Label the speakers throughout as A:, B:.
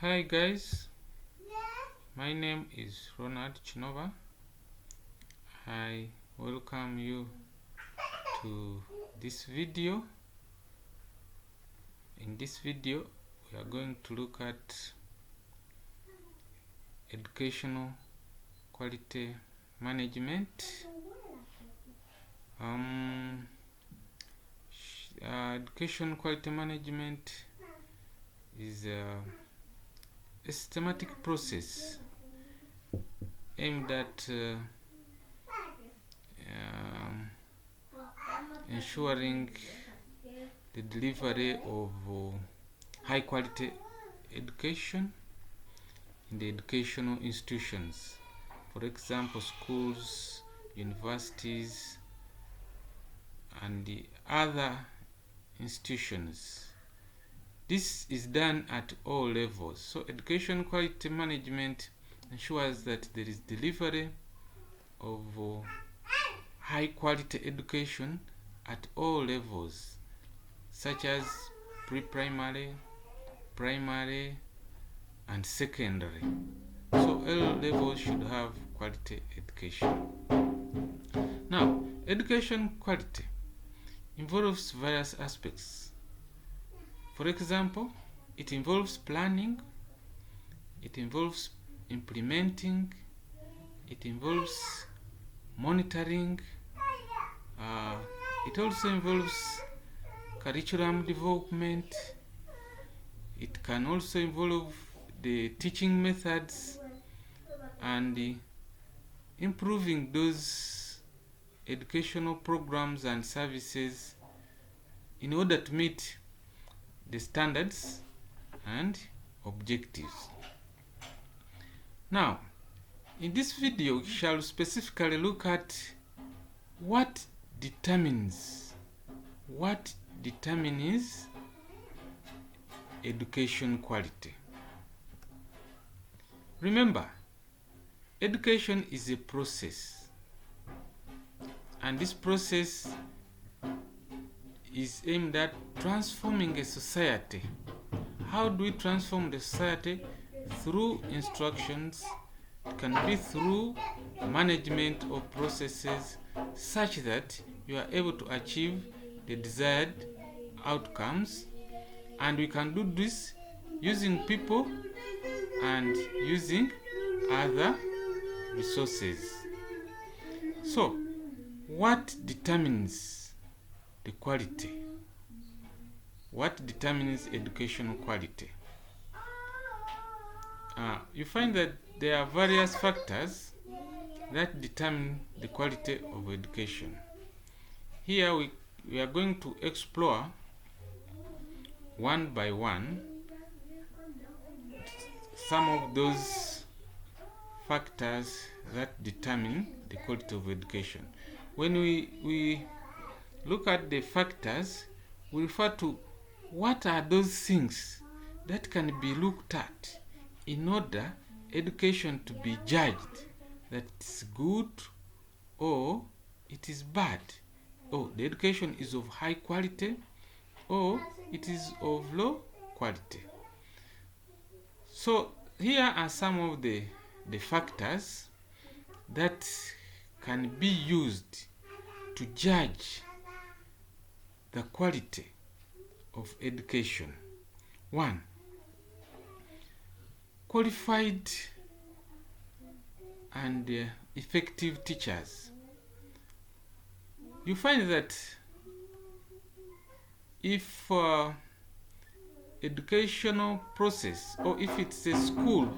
A: Hi guys, my name is Ronald Chinova. I welcome you to this video. In this video, we are going to look at educational quality management. Education quality management is a systematic process aimed at ensuring the delivery of high quality education in the educational institutions, for example schools, universities and the other institutions. This is done at all levels. So education quality management ensures that there is delivery of high quality education at all levels, such as pre-primary, primary and secondary. So all levels should have quality education. Now, education quality involves various aspects. For example, it involves planning, it involves implementing, it involves monitoring, it also involves curriculum development, it can also involve the teaching methods and improving those educational programs and services in order to meet the standards and objectives. Now, in this video, we shall specifically look at what determines education quality. Remember, education is a process, and this process is aimed at transforming a society. How do we transform the society? Through instructions. It can be through management of processes such that you are able to achieve the desired outcomes, and we can do this using people and using other resources. So, what determines the quality? What determines educational quality? You find that there are various factors that determine the quality of education. Here we are going to explore one by one some of those factors that determine the quality of education. When we look at the factors, we refer to what are those things that can be looked at in order education to be judged that it's good or it is bad. Oh, the education is of high quality or it is of low quality. So here are some of the factors that can be used to judge the quality of education. 1. Qualified and effective teachers. You find that if educational process, or if it's a school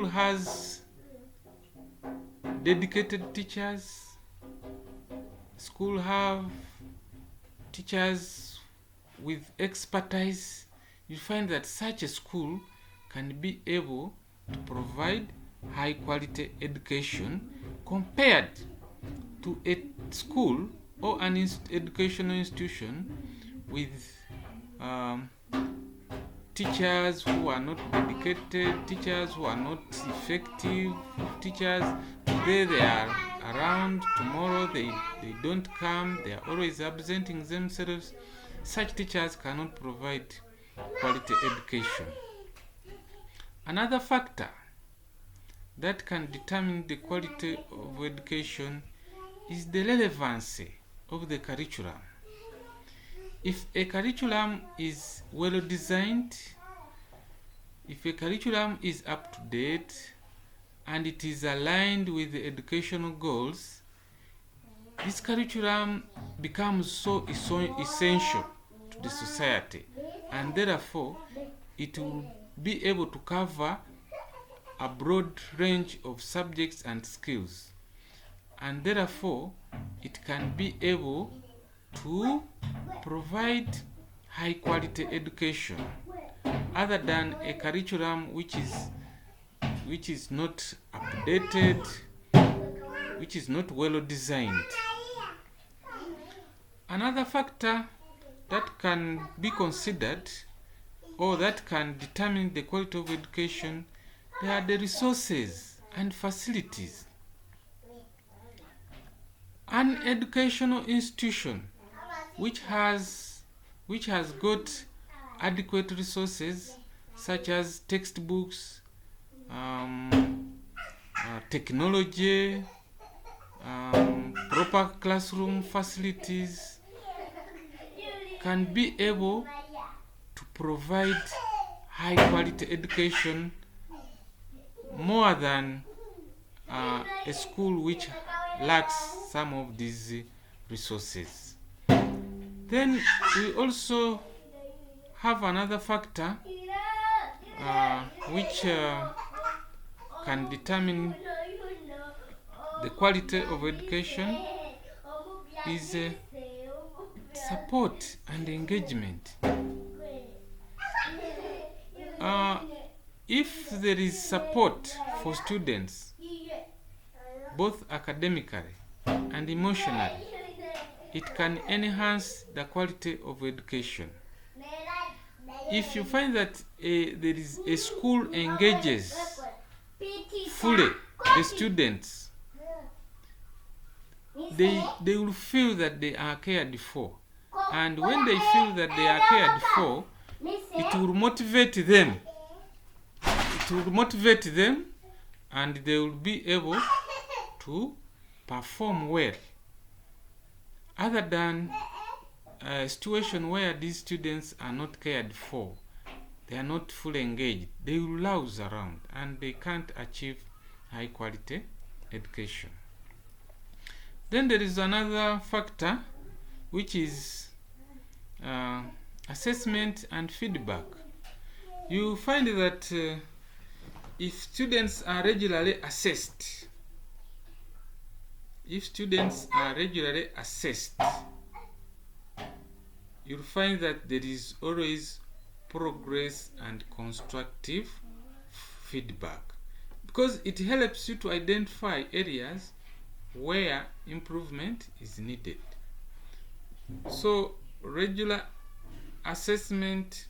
A: has dedicated teachers, school have teachers with expertise, you find that such a school can be able to provide high quality education compared to a school or an educational institution with teachers who are not dedicated, teachers who are not effective, teachers today they are around, tomorrow they don't come, they are always absenting themselves. Such teachers cannot provide quality education. Another factor that can determine the quality of education is the relevancy of the curriculum. If a curriculum is well designed, if a curriculum is up to date, and it is aligned with the educational goals, this curriculum becomes so essential to the society, and therefore it will be able to cover a broad range of subjects and skills, and therefore it can be able to provide high quality education, other than a curriculum which is not updated, which is not well designed. Another factor that can be considered, or that can determine the quality of education, they are the resources and facilities. An educational institution which has got adequate resources such as textbooks, technology, proper classroom facilities, can be able to provide high quality education more than a school which lacks some of these resources. Then we also have another factor which can determine the quality of education, is support and engagement. If there is support for students, both academically and emotionally, it can enhance the quality of education. If you find that there is a school engages fully the students, they will feel that they are cared for, and when they feel that they are cared for, it will motivate them. It will motivate them, and they will be able to perform well, other than a situation where these students are not cared for, they are not fully engaged, they will louse around and they can't achieve high quality education. Then there is another factor, which is assessment and feedback. You find that if students are regularly assessed, you'll find that there is always progress and constructive feedback, because it helps you to identify areas where improvement is needed. So regular assessment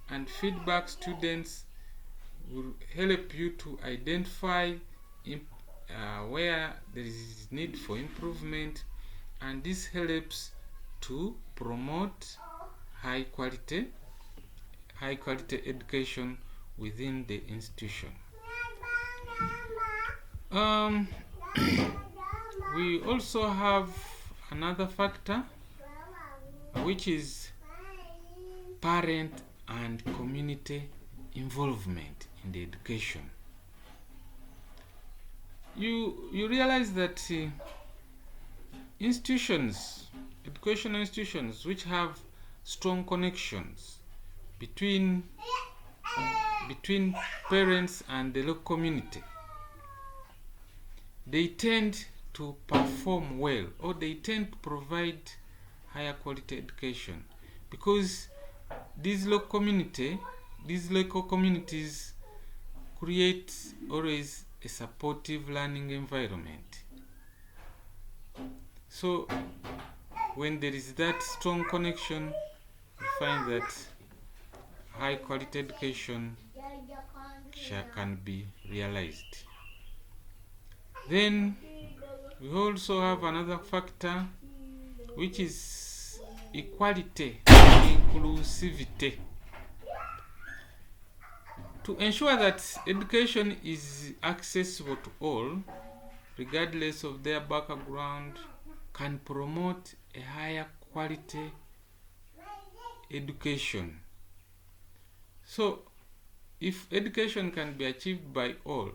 A: and feedback students will help you to identify where there is need for improvement, and this helps to promote high quality education within the institution. We also have another factor, which is parent and community involvement in the education. You realize that educational institutions which have strong connections between parents and the local community, they tend to perform well, or they tend to provide higher quality education, because these local communities create always a supportive learning environment. So when there is that strong connection, you find that high quality education can be realized. Then we also have another factor, which is equality and inclusivity. To ensure that education is accessible to all, regardless of their background, can promote a higher quality education. So, if education can be achieved by all,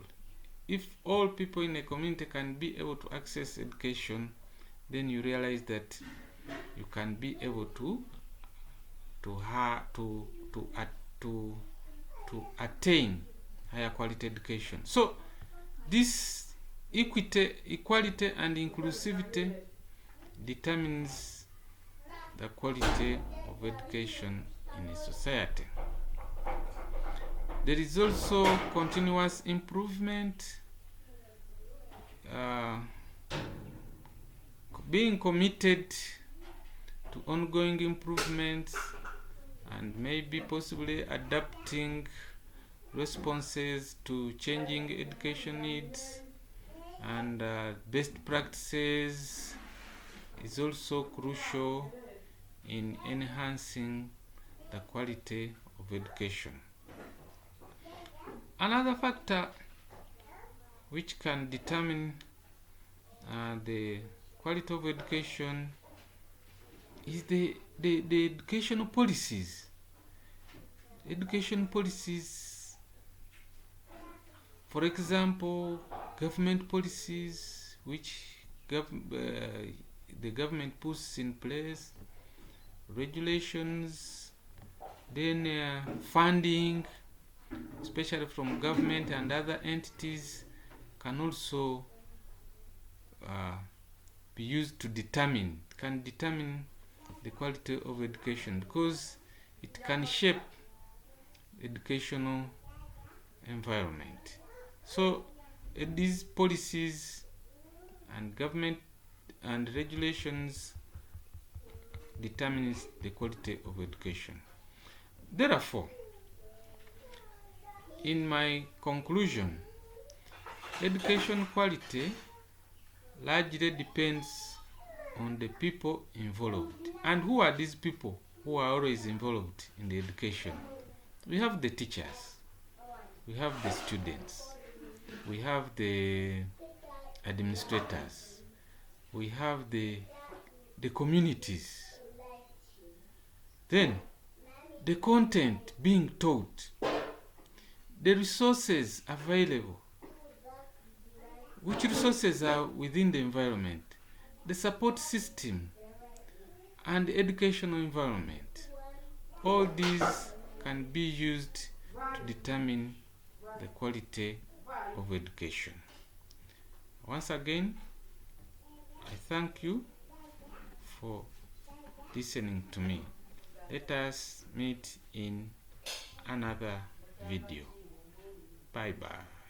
A: if all people in a community can be able to access education, then you realize that you can be able to attain higher quality education. So this equality and inclusivity determines the quality of education in a society. There is also continuous improvement, being committed to ongoing improvements, and maybe possibly adapting responses to changing education needs and best practices is also crucial in enhancing the quality of education. Another factor which can determine the quality of education is the educational policies. Education policies, for example, government policies which the government puts in place, regulations, then funding, especially from government and other entities, can also be used to determine the quality of education, because it can shape educational environment. So these policies and government and regulations determines the quality of education. Therefore, in my conclusion, education quality largely depends on the people involved. And who are these people who are always involved in the education? We have the teachers, we have the students, we have the administrators, we have the communities. Then the content being taught, the resources available, which resources are within the environment, the support system, and the educational environment. All these can be used to determine the quality of education. Once again, I thank you for listening to me. Let us meet in another video. Bye bye.